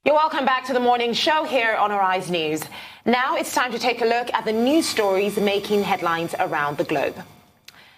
You're welcome back to the morning show here on Arise News. Now it's time to take a look at the news stories making headlines around the globe.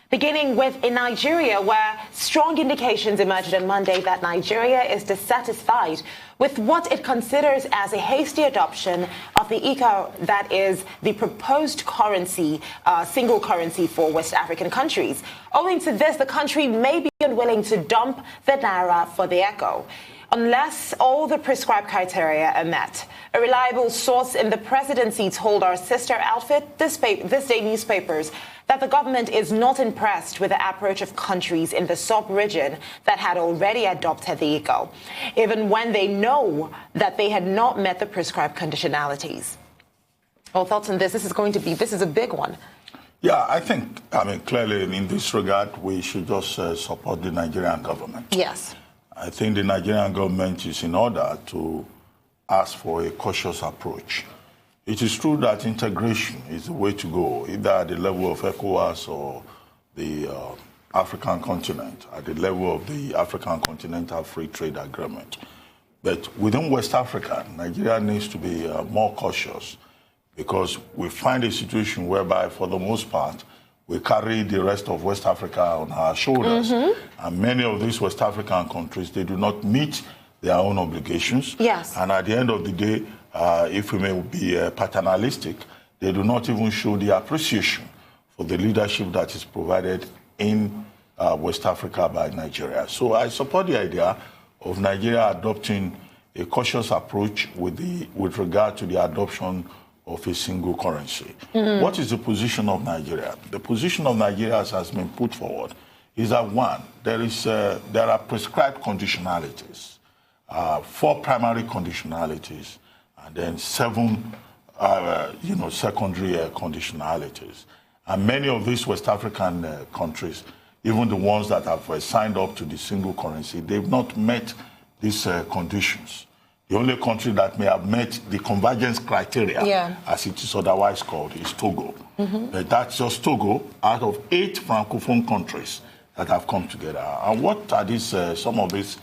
Beginning with in Nigeria, where strong indications emerged on Monday that Nigeria is dissatisfied with what it considers as a hasty adoption of the ECO, that is the proposed currency, single currency for West African countries. Owing to this, the country may be unwilling to dump the naira for the ECO unless all the prescribed criteria are met. A reliable source in the presidency told our sister outfit, This Day newspapers, that the government is not impressed with the approach of countries in the sub-region that had already adopted the ECO, even when they know that they had not met the prescribed conditionalities. Well, thoughts on this? This is a big one. Yeah, I think, clearly in this regard, we should just support the Nigerian government. Yes. I think the Nigerian government is in order to ask for a cautious approach. It is true that integration is the way to go, either at the level of ECOWAS or the African continent, at the level of the African Continental Free Trade Agreement. But within West Africa, Nigeria needs to be more cautious, because we find a situation whereby, for the most part, we carry the rest of West Africa on our shoulders. And many of these West African countries, they do not meet their own obligations. Yes. And at the end of the day, if we may be paternalistic, they do not even show the appreciation for the leadership that is provided in West Africa by Nigeria. So I support the idea of Nigeria adopting a cautious approach with regard to the adoption of a single currency. What is the position of Nigeria? The position of Nigeria, as has been put forward, is that one, there are prescribed conditionalities, 4 primary conditionalities, and then 7, secondary conditionalities. And many of these West African countries, even the ones that have signed up to the single currency, they've not met these conditions. The only country that may have met the convergence criteria, as it is otherwise called, is Togo. But that's just Togo out of 8 Francophone countries that have come together. And what are these? Some of these,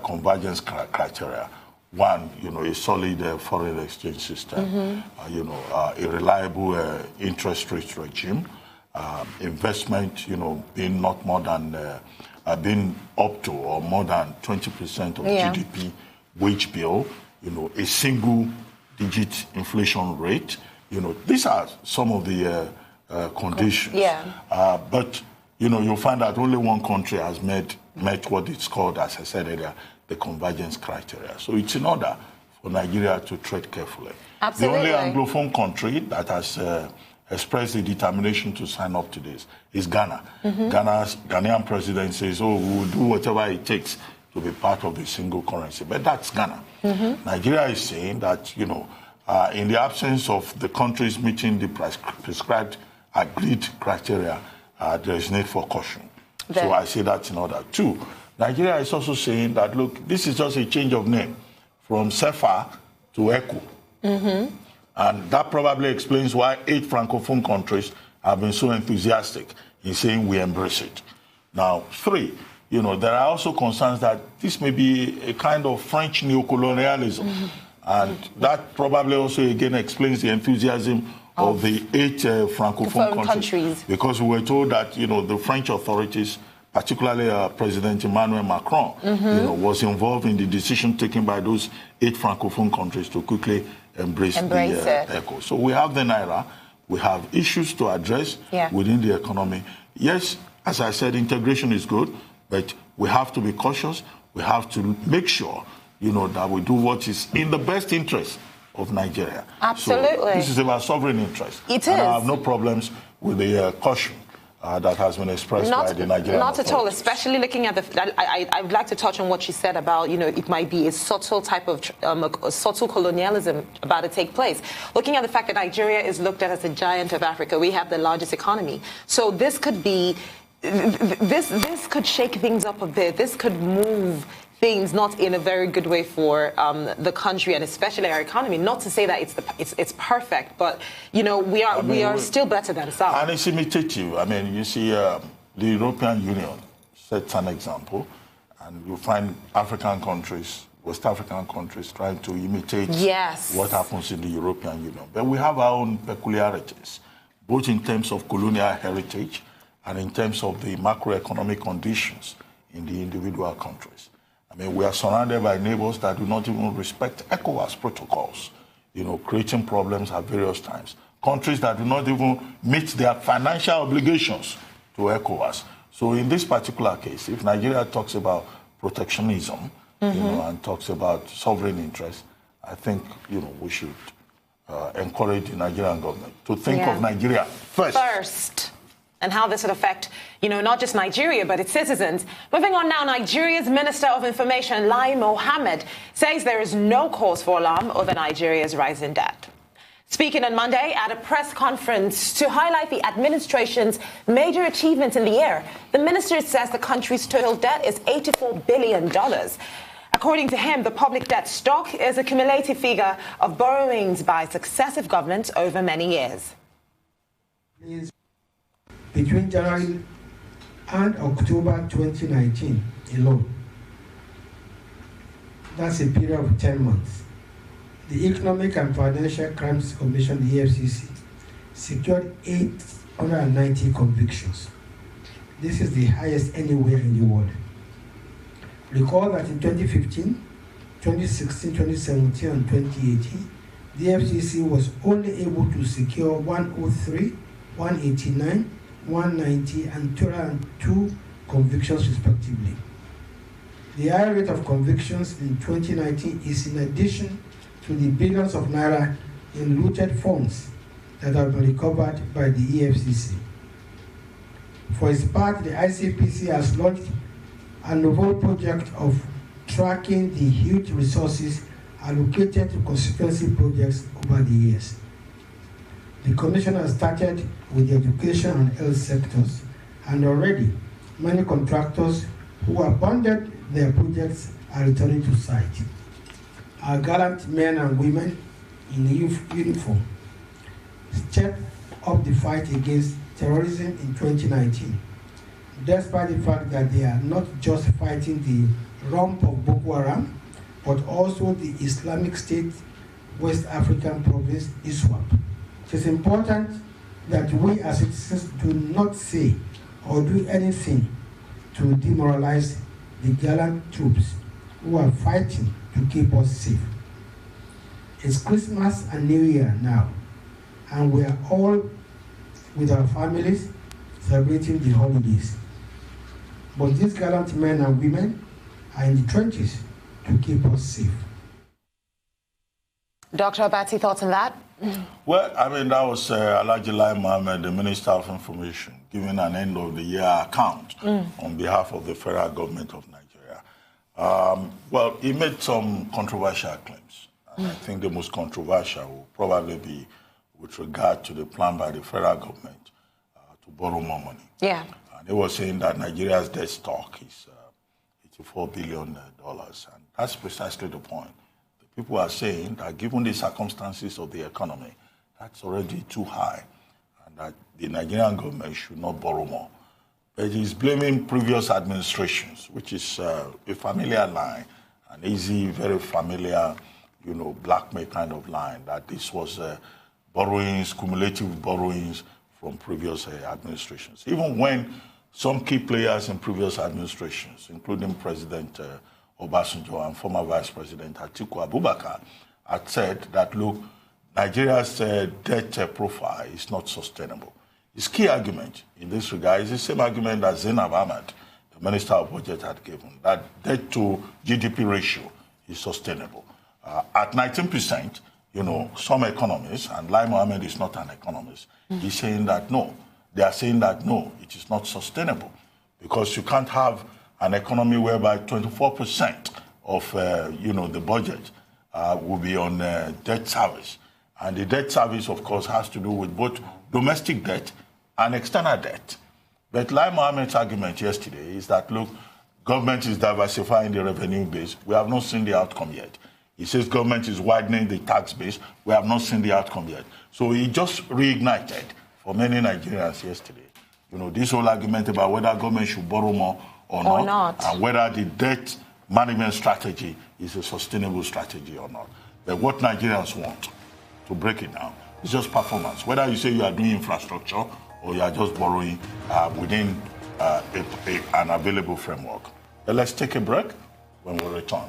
convergence criteria. One, a solid foreign exchange system. A reliable interest rate regime. Investment, being not more than being up to or more than 20% of GDP. Wage bill, a single-digit inflation rate. These are some of the conditions. But, you'll find that only one country has met what it's called, as I said earlier, the convergence criteria. So it's in order for Nigeria to tread carefully. Absolutely. The only Anglophone country that has expressed the determination to sign up to this is Ghana. Ghanaian president says, we will do whatever it takes to be part of the single currency. But that's Ghana. Nigeria is saying that, in the absence of the countries meeting the prescribed agreed criteria, there is need for caution. So I say that's in order. 2, Nigeria is also saying that, look, this is just a change of name from CFA to ECO. And that probably explains why 8 Francophone countries have been so enthusiastic in saying we embrace it. Now, 3, there are also concerns that this may be a kind of French neocolonialism. And that probably also, again, explains the enthusiasm of the 8 Francophone countries. Because we were told that, the French authorities, particularly President Emmanuel Macron, was involved in the decision taken by those 8 Francophone countries to quickly embrace the ECO. So we have the Naira. We have issues to address within the economy. Yes, as I said, integration is good. But we have to be cautious. We have to make sure, that we do what is in the best interest of Nigeria. Absolutely. So this is about sovereign interest. It is. And I have no problems with the caution that has been expressed by the Nigerian Not at all, authorities. especially looking at I would like to touch on what she said about, it might be a subtle type of subtle colonialism about to take place. Looking at the fact that Nigeria is looked at as a giant of Africa, we have the largest economy. So this could be, this could shake things up a bit. This could move things not in a very good way for the country and especially our economy. Not to say that it's perfect, but we are still better than some. And it's imitative. You see, the European Union sets an example, and you find African countries West African countries trying to imitate yes. what happens in the European Union. But we have our own peculiarities, both in terms of colonial heritage and in terms of the macroeconomic conditions in the individual countries. I mean, we are surrounded by neighbors that do not even respect ECOWAS protocols, creating problems at various times. Countries that do not even meet their financial obligations to ECOWAS. So in this particular case, if Nigeria talks about protectionism, and talks about sovereign interests, I think, we should encourage the Nigerian government to think of Nigeria first. And how this would affect, not just Nigeria, but its citizens. Moving on now, Nigeria's Minister of Information, Lai Mohammed, says there is no cause for alarm over Nigeria's rising debt. Speaking on Monday at a press conference to highlight the administration's major achievements in the year, the minister says the country's total debt is $84 billion. According to him, the public debt stock is a cumulative figure of borrowings by successive governments over many years. Between January and October 2019 alone, that's a period of 10 months, the Economic and Financial Crimes Commission, the EFCC, secured 890 convictions. This is the highest anywhere in the world. Recall that in 2015, 2016, 2017, and 2018, the FCC was only able to secure 103, 189, 190, and 202 convictions respectively. The high rate of convictions in 2019 is in addition to the billions of naira in looted funds that have been recovered by the EFCC. For its part, the ICPC has launched a novel project of tracking the huge resources allocated to constituency projects over the years. The Commission has started with the education and health sectors, and already many contractors who abandoned their projects are returning to site. Our gallant men and women in uniform stepped up the fight against terrorism in 2019, despite the fact that they are not just fighting the rump of Boko Haram, but also the Islamic State West African province, ISWAP. It is important that we as citizens do not say or do anything to demoralize the gallant troops who are fighting to keep us safe. It's Christmas and New Year now, and we are all with our families celebrating the holidays. But these gallant men and women are in the trenches to keep us safe. Dr. Abati, thoughts on that? Well, I mean, that was Alhaji Lai Mohammed, the Minister of Information, giving an end-of-the-year account on behalf of the federal government of Nigeria. Well, he made some controversial claims. And I think the most controversial will probably be with regard to the plan by the federal government to borrow more money. Yeah. And he was saying that Nigeria's debt stock is $84 billion. And that's precisely the point. People are saying that given the circumstances of the economy, that's already too high, and that the Nigerian government should not borrow more. But he's blaming previous administrations, which is a familiar line, an easy, very familiar, blackmail kind of line, that this was borrowings, cumulative borrowings from previous administrations. Even when some key players in previous administrations, including President Obasanjo and former Vice President Atiku Abubakar, had said that, look, Nigeria's debt profile is not sustainable. His key argument in this regard is the same argument that Zainab Ahmed, the Minister of Budget, had given, that debt to GDP ratio is sustainable. At 19%, some economists, and Lai Mohammed is not an economist, he's saying that no. They are saying that no, it is not sustainable, because you can't have an economy whereby 24% of the budget will be on debt service. And the debt service, of course, has to do with both domestic debt and external debt. But Lai Mohammed's argument yesterday is that, look, government is diversifying the revenue base. We have not seen the outcome yet. He says government is widening the tax base. We have not seen the outcome yet. So he just reignited for many Nigerians yesterday, this whole argument about whether government should borrow more or not, and whether the debt management strategy is a sustainable strategy or not. But what Nigerians want, to break it down, is just performance. Whether you say you are doing infrastructure or you are just borrowing within an available framework. But let's take a break. When we return.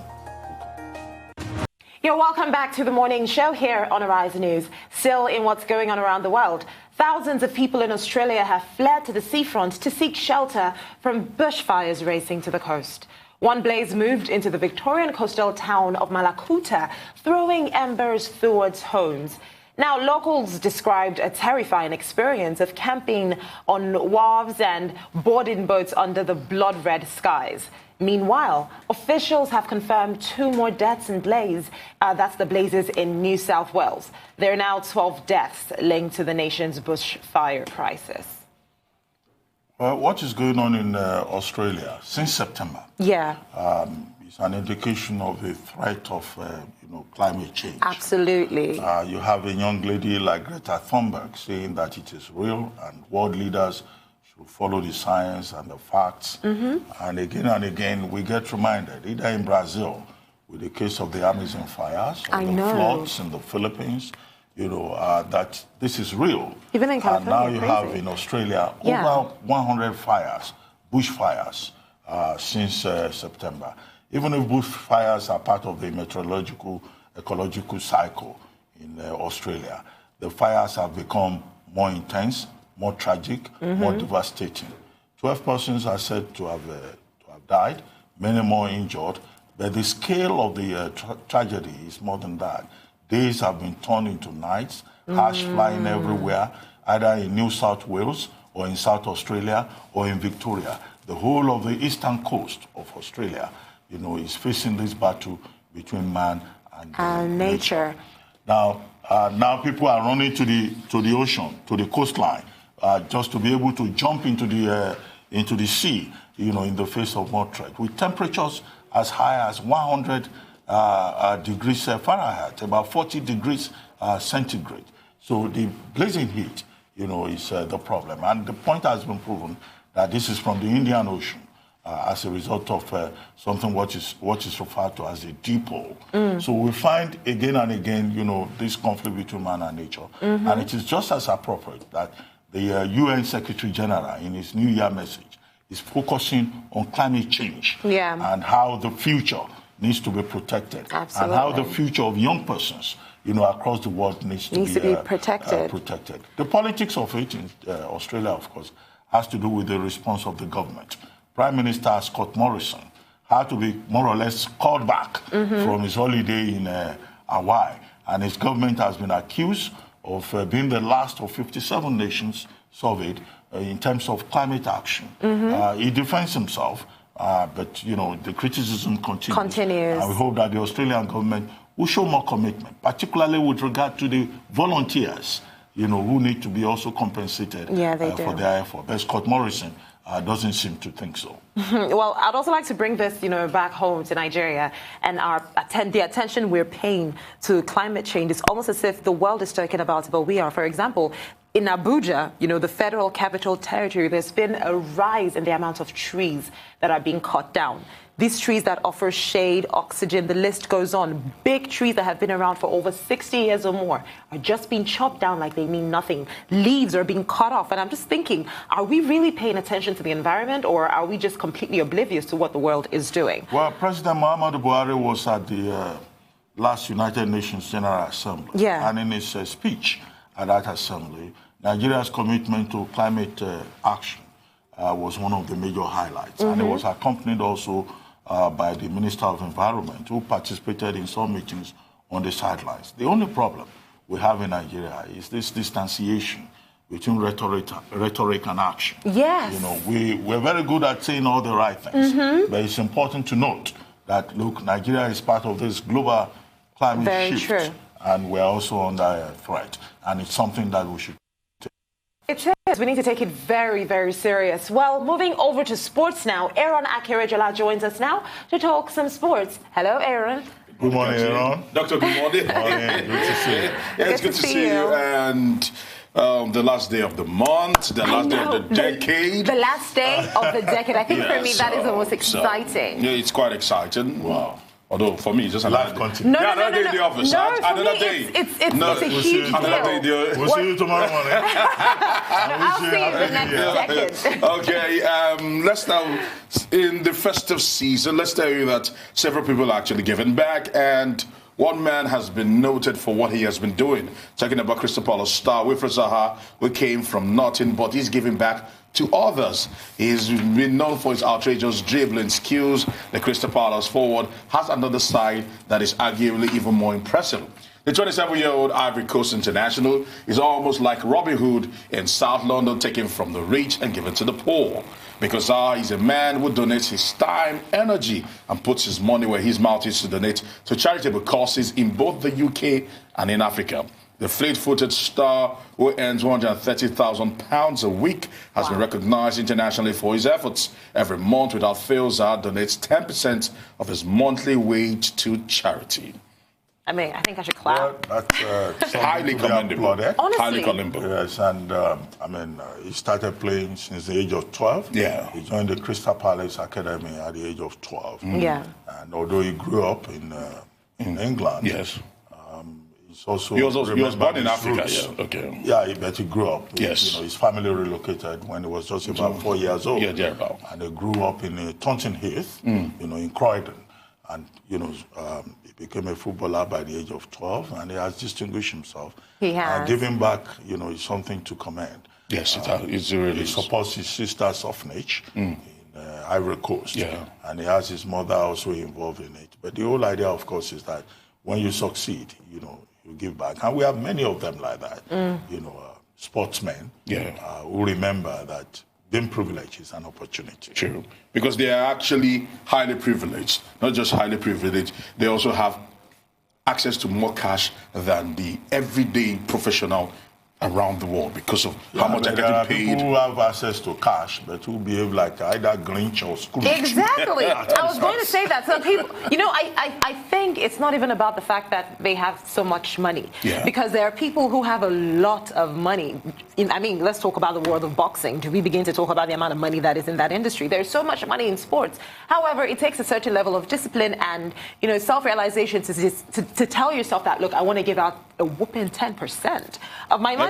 You're welcome back to the morning show here on Arise News. Still in what's going on around the world, thousands of people in Australia have fled to the seafront to seek shelter from bushfires racing to the coast. One blaze moved into the Victorian coastal town of Malakuta, throwing embers towards homes. Now, locals described a terrifying experience of camping on wharves and boarding boats under the blood-red skies. Meanwhile, officials have confirmed 2 more deaths in blaze. That's the blazes in New South Wales. There are now 12 deaths linked to the nation's bushfire crisis. Well, what is going on in Australia since September? Yeah. It's an indication of the threat of climate change. Absolutely. You have a young lady like Greta Thunberg saying that it is real and world leaders should follow the science and the facts. And again, we get reminded, either in Brazil, with the case of the Amazon fires, or the floods in the Philippines, that this is real. Even in California, and now you have in Australia over 100 fires, bushfires, since September. Even if bushfires are part of the meteorological, ecological cycle in Australia, the fires have become more intense, more tragic, more devastating. 12 persons are said to have died, many more injured, but the scale of the tragedy is more than that. Days have been turned into nights, ash flying everywhere, either in New South Wales or in South Australia or in Victoria. The whole of the eastern coast of Australia, is facing this battle between man and nature. Now people are running to the ocean, to the coastline, just to be able to jump into the sea, in the face of more threat. With temperatures as high as 100 degrees Fahrenheit, about 40 degrees centigrade. So the blazing heat, is the problem. And the point has been proven that this is from the Indian Ocean as a result of something what is referred to as a dipole. So we find again and again, this conflict between man and nature. And it is just as appropriate that the UN Secretary General, in his New Year message, is focusing on climate change and how the future needs to be protected. Absolutely. And how the future of young persons, across the world needs to be protected. The politics of it in Australia, of course, has to do with the response of the government. Prime Minister Scott Morrison had to be more or less called back from his holiday in Hawaii, and his government has been accused of being the last of 57 nations surveyed in terms of climate action. He defends himself, but the criticism continues. And we hope that the Australian government will show more commitment, particularly with regard to the volunteers, who need to be also compensated for their effort. But Scott Morrison doesn't seem to think so. Well, I'd also like to bring this, back home to Nigeria and the attention we're paying to climate change. It's almost as if the world is talking about it, but we are. For example, in Abuja, the Federal Capital Territory, there's been a rise in the amount of trees that are being cut down. These trees that offer shade, oxygen, the list goes on. Big trees that have been around for over 60 years or more are just being chopped down like they mean nothing. Leaves are being cut off. And I'm just thinking, are we really paying attention to the environment, or are we just completely oblivious to what the world is doing? Well, President Muhammadu Buhari was at the last United Nations General Assembly. And in his speech at that assembly, Nigeria's commitment to climate action was one of the major highlights. And it was accompanied also by the Minister of Environment, who participated in some meetings on the sidelines. The only problem we have in Nigeria is this distanciation between rhetoric and action. Yes. We're very good at saying all the right things, but it's important to note that, look, Nigeria is part of this global climate shift, and we're also under threat, and it's something that we should It is. We need to take it very, very serious. Well, moving over to sports now. Aaron Akerejola joins us now to talk some sports. Hello, Aaron. Good morning, Aaron. Doctor, good morning. Good morning. Good to see you. Yeah, it's good to see you. And the last day of the month, the last day of the decade. The last day of the decade. I think for me that is the most exciting. Yeah, it's quite exciting. Wow. Although for me, it's just live content. No, another day in the office. No, Another me, day. It's a huge deal. We'll see you tomorrow morning. I'll see you in the next decade. Okay, let's now, in the festive season, let's tell you that several people are actually giving back, and one man has been noted for what he has been doing. Talking about Crystal Palace star Wilfred Zaha, who came from nothing, but he's giving back to others. He's been known for his outrageous dribbling skills. The Crystal Palace forward has another side that is arguably even more impressive. The 27-year-old Ivory Coast international is almost like Robin Hood in South London, taken from the rich and given to the poor. Because he's a man who donates his time, energy, and puts his money where his mouth is to donate to charitable causes in both the UK and in Africa. The fleet-footed star, who earns £130,000 a week, has been recognized internationally for his efforts. Every month, without fail, Zaha donates 10% of his monthly wage to charity. I mean, I think I should clap. Well, that's highly commendable. Honestly. Highly commendable. Yes, and he started playing since the age of 12. Yeah. He joined the Crystal Palace Academy at the age of 12. Yeah. And although he grew up in England, Yes. he was born in Africa. Roots. Yeah. Okay. Yeah, but he grew up. Yes. His family relocated when he was just about 4 years old. Yeah, thereabout. And he grew up in Taunton Heath, in Croydon. And, he became a footballer by the age of 12, and he has distinguished himself. He has. Giving back, is something to commend. Yes, it's really. He supports his sister's orphanage in Ivory Coast. Yeah. And he has his mother also involved in it. But the whole idea, of course, is that when you succeed, you give back. And we have many of them like that, sportsmen who remember that being privileged is an opportunity. True. Because they are actually highly privileged. Not just highly privileged, they also have access to more cash than the everyday professional around the world because of how much they're getting paid. People who have access to cash, but who behave like either Grinch or Scrooge. Exactly. I was going to say that. So people, I think it's not even about the fact that they have so much money. Yeah. Because there are people who have a lot of money. Let's talk about the world of boxing. Do we begin to talk about the amount of money that is in that industry? There's so much money in sports. However, it takes a certain level of discipline and, self-realization to tell yourself that, look, I want to give out a whooping 10% of my money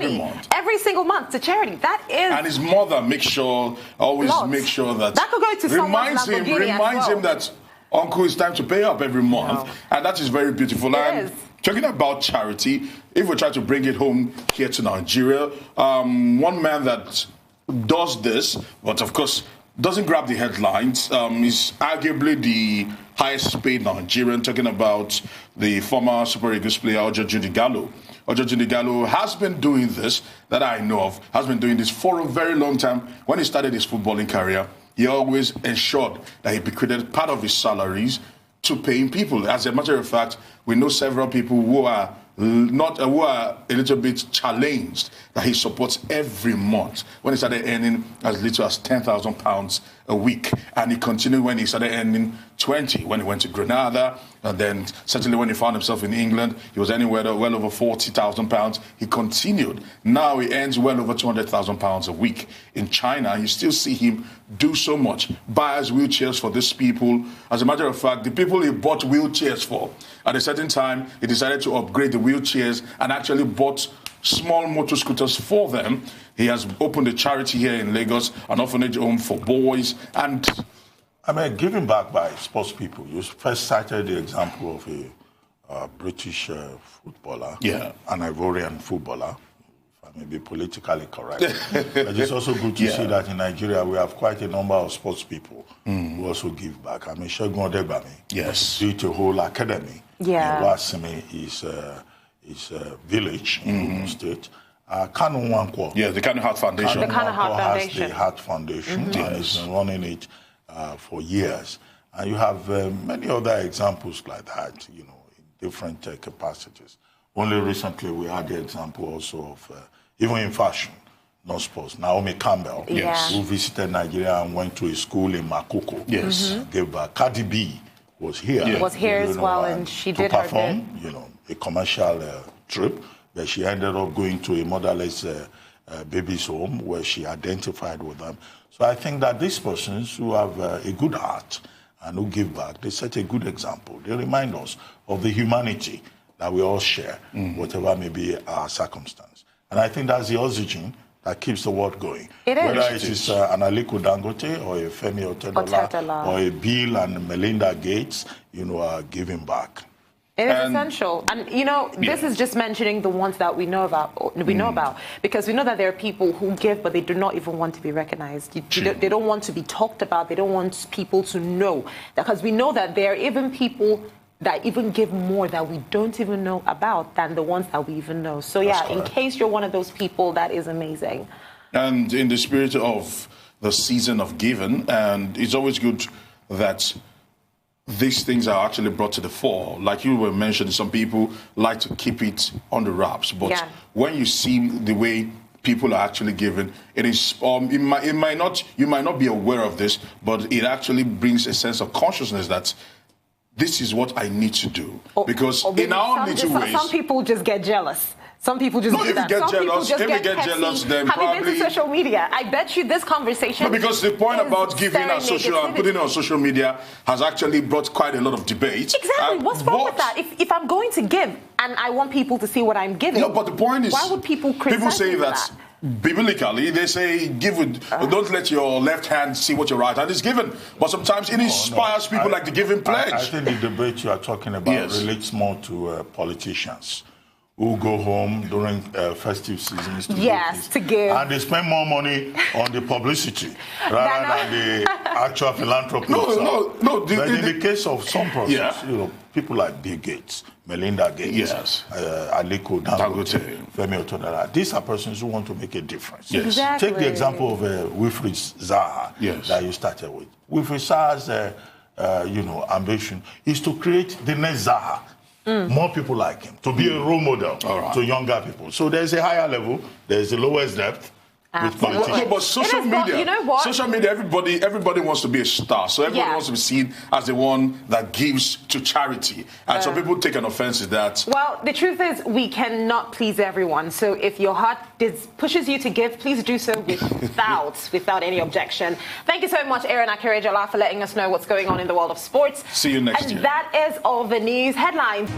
every single month to charity. That is, and his mother makes sure that could go to reminds him that uncle, it's time to pay up every month, and that is very beautiful. And talking about charity, if we try to bring it home here to Nigeria, one man that does this, but of course doesn't grab the headlines, is arguably the highest paid Nigerian, talking about the former Super Eagles player Ojo Jundigallo. Ojo Jundigallo has been doing this, that I know of, has been doing this for a very long time. When he started his footballing career, he always ensured that he bequeathed part of his salaries to paying people. As a matter of fact, we know several people who are a little bit challenged that he supports every month. When he started earning as little as £10,000 a week, and he continued when he started earning 20 when he went to Grenada, and then certainly when he found himself in England, he was anywhere well over £40,000. He continued. Now he earns well over £200,000 a week. In China, you still see him do so much, buys wheelchairs for these people. As a matter of fact, the people he bought wheelchairs for, at a certain time, he decided to upgrade the wheelchairs and actually bought small motor scooters for them. He has opened a charity here in Lagos, an orphanage home for boys, and giving back by sports people. You first cited the example of a British footballer, an Ivorian footballer. If I may be politically correct. But it's also good to see that in Nigeria we have quite a number of sports people who also give back. Segun Odegbami built a whole academy in Wasimi, his village in Ogun State. Kanu Nwankwo. Yeah, the Kanu Heart Foundation. The Kanu Heart Foundation. Has the Heart Foundation and has been running it for years. And you have many other examples like that, in different capacities. Only recently we had the example also of, even in fashion, not sports, Naomi Campbell, who visited Nigeria and went to a school in Makoko. Yes. Gave back. Cardi B was here. Was here as well, and she did perform, a commercial trip. But she ended up going to a motherless baby's home where she identified with them. So I think that these persons who have a good heart and who give back, they set a good example. They remind us of the humanity that we all share, whatever may be our circumstance. And I think that's the oxygen that keeps the world going. It is. Whether it is an Aliko Dangote or a Femi Otedola or a Bill and Melinda Gates, are giving back. It is essential. And, this is just mentioning the ones that we know about, because we know that there are people who give, but they do not even want to be recognized. They don't want to be talked about. They don't want people to know. Because we know that there are even people that even give more that we don't even know about than the ones that we even know. So, in case you're one of those people, that is amazing. And in the spirit of the season of giving, and it's always good that these things are actually brought to the fore. Like you were mentioning, some people like to keep it on the wraps. But when you see the way people are actually giving, it is you might not be aware of this, but it actually brings a sense of consciousness that this is what I need to do. Because in our little ways, some people just get jealous. Some people just do that. Some people just get jealous, then have probably... you been to social media? I bet you this conversation... No, because the point about giving on social and putting it on social media has actually brought quite a lot of debate. Exactly. What's wrong with that? If I'm going to give and I want people to see what I'm giving... No, but the point is... Why would people criticize People say that biblically, they say, don't let your left hand see what your right hand is given. But sometimes it inspires people like the giving pledge. I think the debate you are talking about relates more to politicians who go home during festive seasons to give. And they spend more money on the publicity rather than the actual philanthropy. No. But in the case of some persons, people like Bill Gates, Melinda Gates, Aliko Dangote, Femi Otedola, these are persons who want to make a difference. Yes. Exactly. Take the example of Wilfried Zaha that you started with. Wilfried Zaha's ambition is to create the next Zaha. More people like him, to be a role model to younger people. So there's a higher level, there's the lowest depth with politicians. But social media, social media, everybody wants to be a star. So everybody wants to be seen as the one that gives to charity. And some people take an offense to that. Well, the truth is we cannot please everyone. So if your heart pushes you to give, please do so without any objection. Thank you so much, Aaron Akerejola, for letting us know what's going on in the world of sports. See you next year. And that is all the news headlines.